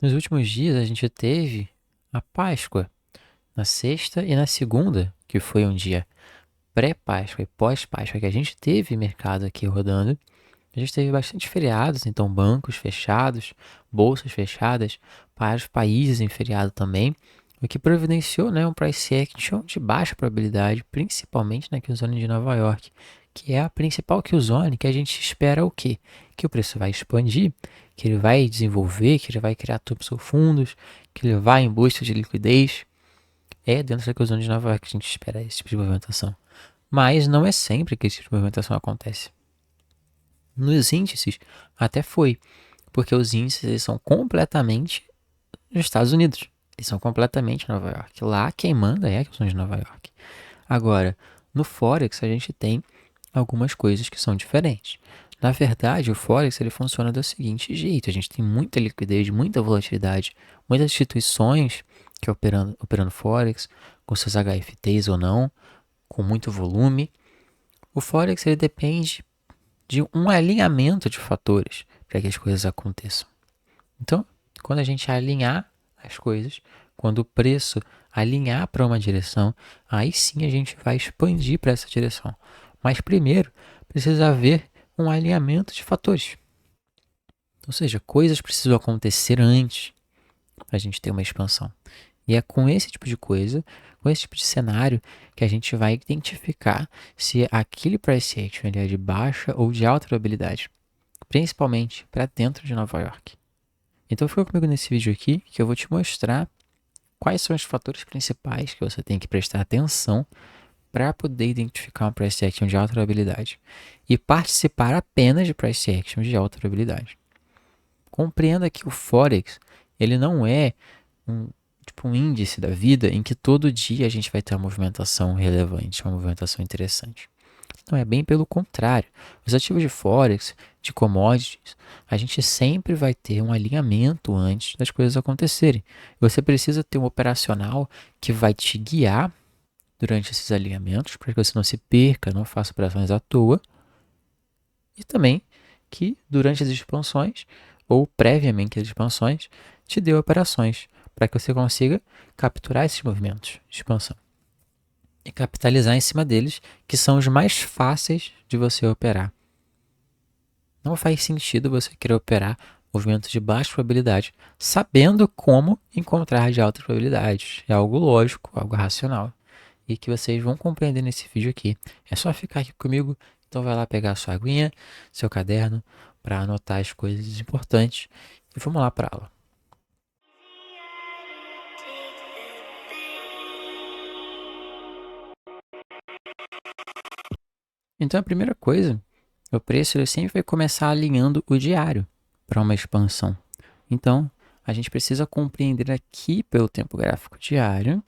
Nos últimos dias a gente teve a Páscoa, na sexta e na segunda, que foi um dia pré-Páscoa e pós-Páscoa, que a gente teve mercado aqui rodando. A gente teve bastante feriados, então bancos fechados, bolsas fechadas, vários países em feriado também, o que providenciou, né, um price action de baixa probabilidade, principalmente na Qzone de Nova York, que é a principal Qzone que a gente espera o quê? Que o preço vai expandir, que ele vai desenvolver, que ele vai criar tubos fundos, que ele vai em busca de liquidez. É dentro da Qzone de Nova York que a gente espera esse tipo de movimentação. Mas não é sempre que esse tipo de movimentação acontece. Nos índices, até foi, porque os índices eles são completamente nos Estados Unidos. Eles são completamente Nova York. Lá quem manda é a questão de Nova York. Agora, no Forex a gente tem algumas coisas que são diferentes. Na verdade, o Forex ele funciona do seguinte jeito: a gente tem muita liquidez, muita volatilidade, muitas instituições que operando Forex, com seus HFTs ou não, com muito volume. O Forex ele depende de um alinhamento de fatores para que as coisas aconteçam. Então, quando a gente alinhar as coisas, quando o preço alinhar para uma direção, aí sim a gente vai expandir para essa direção. Mas primeiro precisa haver um alinhamento de fatores. Ou seja, coisas precisam acontecer antes para a gente ter uma expansão. E é com esse tipo de coisa, com esse tipo de cenário, que a gente vai identificar se aquele price action ele é de baixa ou de alta probabilidade, principalmente para dentro de Nova York. Então fica comigo nesse vídeo aqui que eu vou te mostrar quais são os fatores principais que você tem que prestar atenção para poder identificar um price action de alta probabilidade e participar apenas de price action de alta probabilidade. Compreenda que o Forex ele não é um, tipo um índice da vida em que todo dia a gente vai ter uma movimentação relevante, uma movimentação interessante. Não, é bem pelo contrário. Os ativos de Forex, de commodities, a gente sempre vai ter um alinhamento antes das coisas acontecerem. Você precisa ter um operacional que vai te guiar durante esses alinhamentos, para que você não se perca, não faça operações à toa. E também que durante as expansões, ou previamente às expansões, te dê operações para que você consiga capturar esses movimentos de expansão e capitalizar em cima deles, que são os mais fáceis de você operar. Não faz sentido você querer operar movimentos de baixa probabilidade, sabendo como encontrar de altas probabilidades. É algo lógico, algo racional. E que vocês vão compreender nesse vídeo aqui. É só ficar aqui comigo. Então vai lá pegar a sua aguinha, seu caderno, para anotar as coisas importantes. E vamos lá para a aula. Então a primeira coisa, o preço ele sempre vai começar alinhando o diário para uma expansão. Então, a gente precisa compreender aqui pelo tempo gráfico diário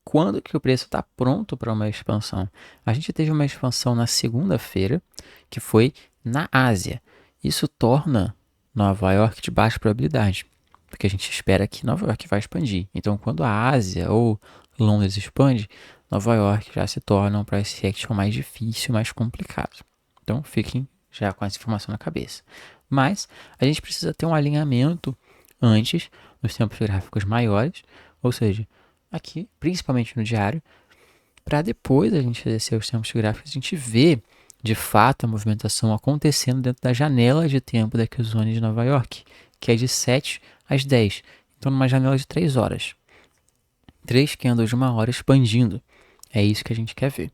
quando que o preço está pronto para uma expansão. A gente teve uma expansão na segunda-feira, que foi na Ásia. Isso torna Nova York de baixa probabilidade, porque a gente espera que Nova York vai expandir. Então, quando a Ásia ou Londres expande, Nova York já se torna um price action mais difícil, mais complicado. Então, fiquem já com essa informação na cabeça. Mas a gente precisa ter um alinhamento antes, nos tempos gráficos maiores, ou seja, aqui, principalmente no diário, para depois a gente descer os tempos gráficos, a gente ver de fato a movimentação acontecendo dentro da janela de tempo da Qzone de Nova York, que é de 7 às 10. Então, numa janela de 3 horas. 3 candles de uma hora expandindo. É isso que a gente quer ver.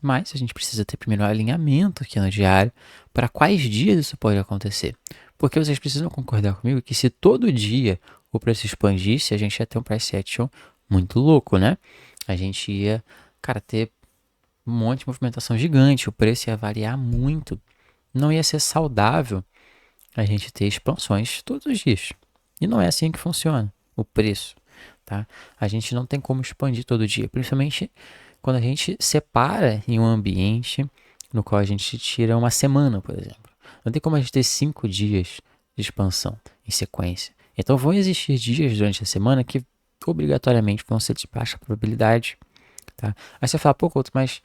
Mas a gente precisa ter primeiro um alinhamento aqui no diário para quais dias isso pode acontecer. Porque vocês precisam concordar comigo que se todo dia o preço expandisse, a gente ia ter um price action muito louco, né? A gente ia, cara, ter um monte de movimentação gigante, o preço ia variar muito. Não ia ser saudável a gente ter expansões todos os dias. E não é assim que funciona o preço, tá? A gente não tem como expandir todo dia, principalmente quando a gente separa em um ambiente no qual a gente tira uma semana, por exemplo. Não tem como a gente ter 5 dias de expansão em sequência. Então vão existir dias durante a semana que obrigatoriamente vão ser de baixa probabilidade, tá? Aí você fala, pô, Couto, mas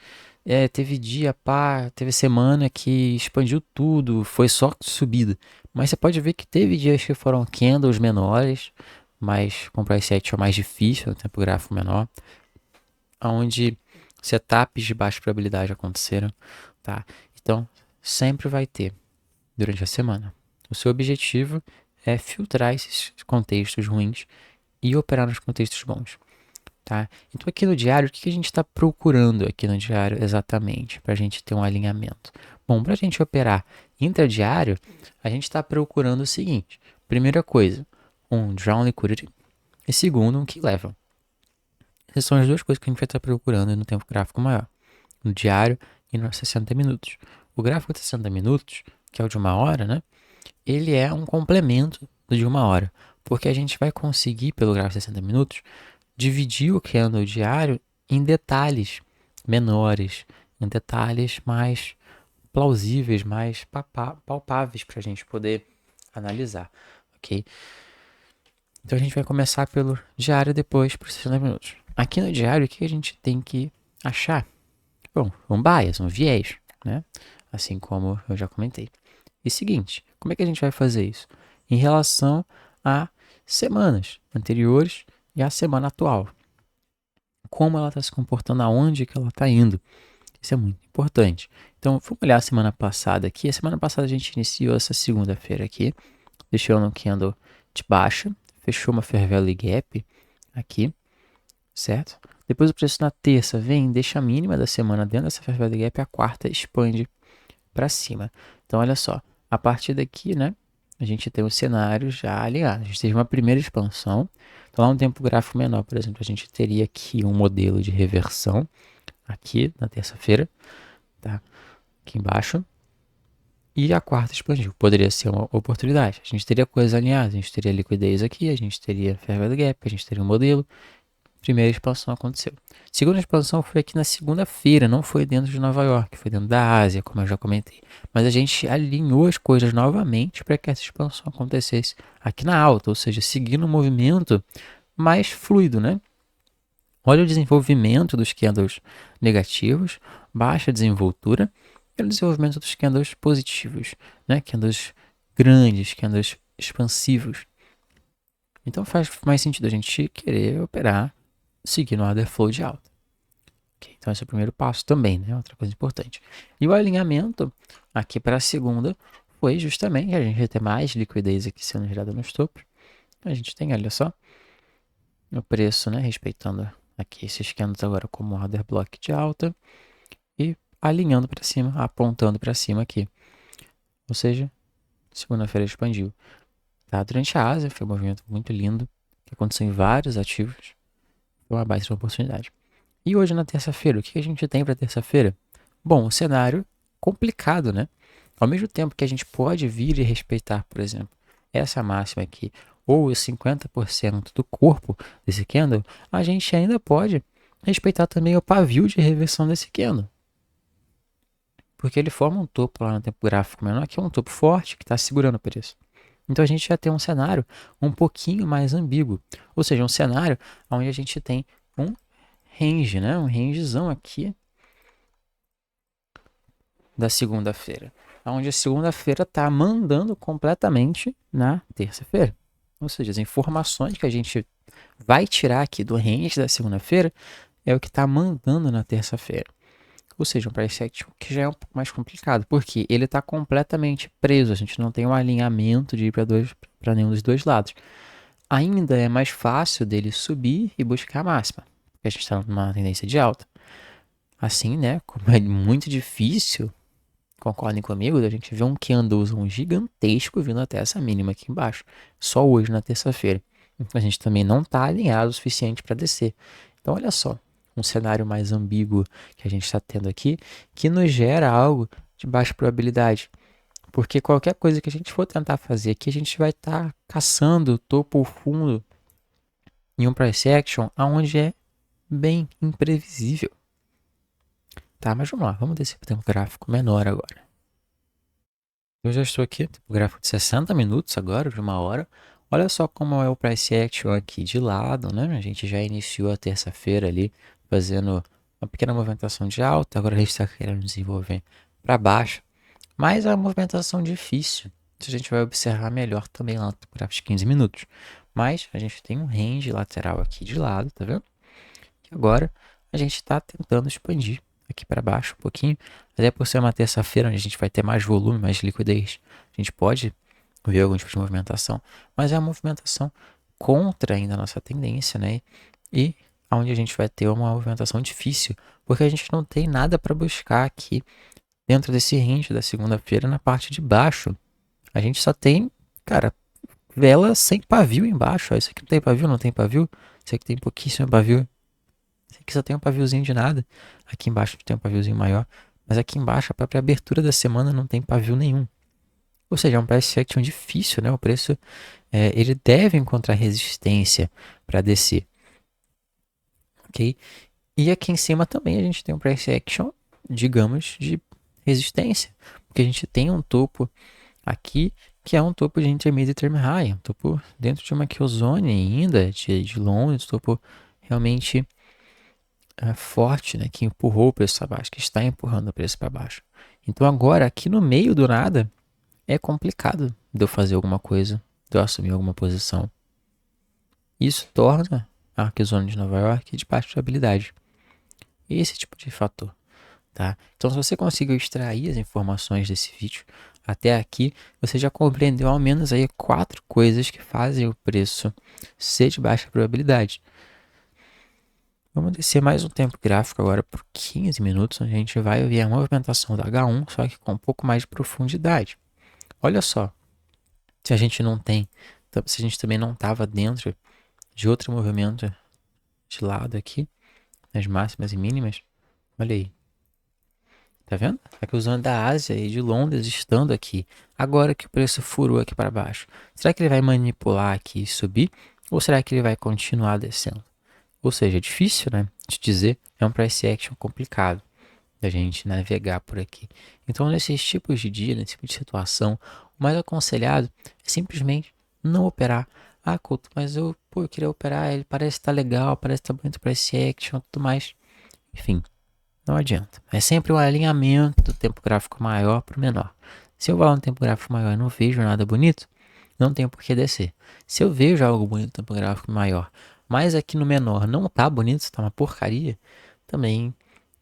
teve dia, pá, teve semana que expandiu tudo, foi só subida. Mas você pode ver que teve dias que foram candles menores, mas com price action mais difícil, tempo gráfico menor, onde setups de baixa probabilidade aconteceram, tá? Então, sempre vai ter durante a semana. O seu objetivo é filtrar esses contextos ruins e operar nos contextos bons. Tá? Então aqui no diário, o que a gente está procurando aqui no diário exatamente para a gente ter um alinhamento? Bom, para a gente operar intradiário, a gente está procurando o seguinte: primeira coisa, um drawn liquidity e segundo, um key level. Essas são as duas coisas que a gente vai estar procurando no tempo gráfico maior, no diário e nos 60 minutos. O gráfico de 60 minutos, que é o de uma hora, né? Ele é um complemento do de uma hora, porque a gente vai conseguir, pelo gráfico de 60 minutos, dividir o candle diário em detalhes menores, em detalhes mais plausíveis, mais palpáveis para a gente poder analisar, ok? Então a gente vai começar pelo diário, depois por 60 minutos. Aqui no diário, o que a gente tem que achar? Bom, um bias, um viés, né? Assim como eu já comentei. E seguinte, como é que a gente vai fazer isso? Em relação a semanas anteriores e a semana atual. Como ela está se comportando, aonde que ela está indo. Isso é muito importante. Então, vamos olhar a semana passada aqui. A semana passada a gente iniciou essa segunda-feira aqui, deixou no candle de baixa, fechou uma Fair Value Gap aqui, certo? Depois o preço na terça vem, deixa a mínima da semana dentro dessa Fair Value Gap, a quarta expande para cima. Então, olha só, a partir daqui, né, a gente tem um cenário já alinhado. A gente teve uma primeira expansão. Então, lá no tempo gráfico menor, por exemplo, a gente teria aqui um modelo de reversão, aqui na terça-feira, tá? Aqui embaixo. E a quarta expandiu. Poderia ser uma oportunidade. A gente teria coisas alinhadas. A gente teria liquidez aqui, a gente teria Fair Value Gap, a gente teria um modelo. Primeira expansão aconteceu. Segunda expansão foi aqui na segunda-feira, não foi dentro de Nova York, foi dentro da Ásia, como eu já comentei. Mas a gente alinhou as coisas novamente para que essa expansão acontecesse aqui na alta, ou seja, seguindo um movimento mais fluido, né? Olha o desenvolvimento dos candles negativos, baixa desenvoltura, e o desenvolvimento dos candles positivos, né? Candles grandes, candles expansivos. Então faz mais sentido a gente querer operar seguindo o order flow de alta. Okay, então esse é o primeiro passo também, né? Outra coisa importante. E o alinhamento aqui para a segunda foi justamente a gente ter mais liquidez aqui sendo gerada nos topos. A gente tem, olha só, o preço, né? Respeitando aqui esses candles agora como order block de alta e alinhando para cima, apontando para cima aqui. Ou seja, segunda-feira expandiu. Tá? Durante a Ásia foi um movimento muito lindo que aconteceu em vários ativos. Foi uma baita oportunidade. E hoje na terça-feira, o que a gente tem para terça-feira? Bom, um cenário complicado, né? Ao mesmo tempo que a gente pode vir e respeitar, por exemplo, essa máxima aqui, ou os 50% do corpo desse candle, a gente ainda pode respeitar também o pavio de reversão desse candle. Porque ele forma um topo lá no tempo gráfico menor, que é um topo forte, que está segurando o preço. Então a gente já tem um cenário um pouquinho mais ambíguo. Ou seja, um cenário onde a gente tem um range, né? Um rangezão aqui da segunda-feira. Onde a segunda-feira está mandando completamente na terça-feira. Ou seja, as informações que a gente vai tirar aqui do range da segunda-feira é o que está mandando na terça-feira. Ou seja, um price action que já é um pouco mais complicado, porque ele está completamente preso, a gente não tem um alinhamento de ir para nenhum dos dois lados. Ainda é mais fácil dele subir e buscar a máxima, porque a gente está numa tendência de alta. Assim, né, como é muito difícil, concordem comigo, a gente vê um candlezão gigantesco vindo até essa mínima aqui embaixo, só hoje na terça-feira. Então a gente também não está alinhado o suficiente para descer. Então olha só, um cenário mais ambíguo que a gente está tendo aqui, que nos gera algo de baixa probabilidade. Porque qualquer coisa que a gente for tentar fazer aqui, a gente vai estar caçando topo ou fundo em um price action onde é bem imprevisível. Tá, mas vamos lá, vamos descer para um gráfico menor agora. Eu já estou aqui, o gráfico de 60 minutos agora, de uma hora. Olha só como é o price action aqui de lado, né? A gente já iniciou a terça-feira ali, fazendo uma pequena movimentação de alta, agora a gente está querendo desenvolver para baixo, mas é uma movimentação difícil. Isso a gente vai observar melhor também lá no gráfico de 15 minutos. Mas a gente tem um range lateral aqui de lado, tá vendo? E agora a gente está tentando expandir aqui para baixo um pouquinho. Até por ser uma terça-feira onde a gente vai ter mais volume, mais liquidez, a gente pode ver algum tipo de movimentação, mas é uma movimentação contra ainda a nossa tendência, né? E onde a gente vai ter uma movimentação difícil, porque a gente não tem nada para buscar aqui dentro desse range da segunda-feira na parte de baixo. A gente só tem, cara, vela sem pavio embaixo. Ó, isso aqui não tem pavio, não tem pavio. Isso aqui tem pouquíssimo pavio. Isso aqui só tem um paviozinho de nada. Aqui embaixo tem um paviozinho maior. Mas aqui embaixo, a própria abertura da semana não tem pavio nenhum. Ou seja, é um price action difícil, né? O preço, ele deve encontrar resistência para descer. Ok? E aqui em cima também a gente tem um price action, digamos, de resistência. Porque a gente tem um topo aqui, que é um topo de intermediate term high, um topo dentro de uma Killzone ainda, de longe, um topo realmente forte, né, que empurrou o preço para baixo, que está empurrando o preço para baixo. Então agora, aqui no meio do nada, é complicado de eu fazer alguma coisa, de eu assumir alguma posição. Isso torna a Killzone de Nova York de baixa habilidade. Esse tipo de fator. Tá? Então, se você conseguiu extrair as informações desse vídeo até aqui, você já compreendeu ao menos aí 4 coisas que fazem o preço ser de baixa probabilidade. Vamos descer mais um tempo gráfico agora por 15 minutos, onde a gente vai ver a movimentação da H1, só que com um pouco mais de profundidade. Olha só, se a gente não tem, se a gente também não estava dentro de outro movimento de lado aqui, nas máximas e mínimas, olha aí. Tá vendo? Aqui usando da Ásia e de Londres estando aqui. Agora que o preço furou aqui para baixo. Será que ele vai manipular aqui e subir? Ou será que ele vai continuar descendo? Ou seja, é difícil, né? De dizer. É um price action complicado da gente navegar por aqui. Então, nesses tipos de dia, nesse tipo de situação, o mais aconselhado é simplesmente não operar. Ah, Couto, mas eu queria operar, ele parece estar legal, parece estar bonito price action, tudo mais. Enfim, não adianta. É sempre um alinhamento do tempo gráfico maior para o menor. Se eu vou lá no tempo gráfico maior e não vejo nada bonito, não tem por que descer. Se eu vejo algo bonito no tempo gráfico maior, mas aqui no menor não tá bonito, está uma porcaria, também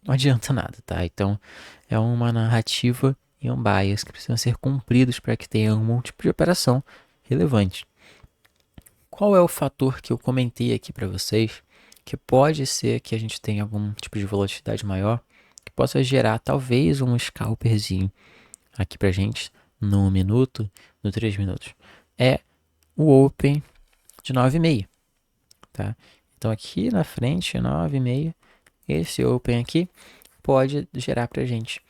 não adianta nada, tá? Então é uma narrativa e um bias que precisam ser cumpridos para que tenha algum tipo de operação relevante. Qual é o fator que eu comentei aqui para vocês que pode ser que a gente tenha algum tipo de volatilidade maior, que possa gerar talvez um scalperzinho aqui pra gente no minuto, no 3 minutos? É o Open de 9,5, tá? Então aqui na frente, 9,5, esse Open aqui pode gerar pra gente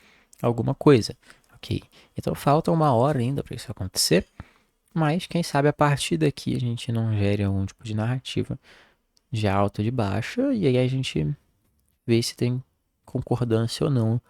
alguma coisa, ok? Então falta 1 hora ainda para isso acontecer, mas quem sabe a partir daqui a gente não gere algum tipo de narrativa de alta ou de baixa, e aí a gente vê se tem concordância ou não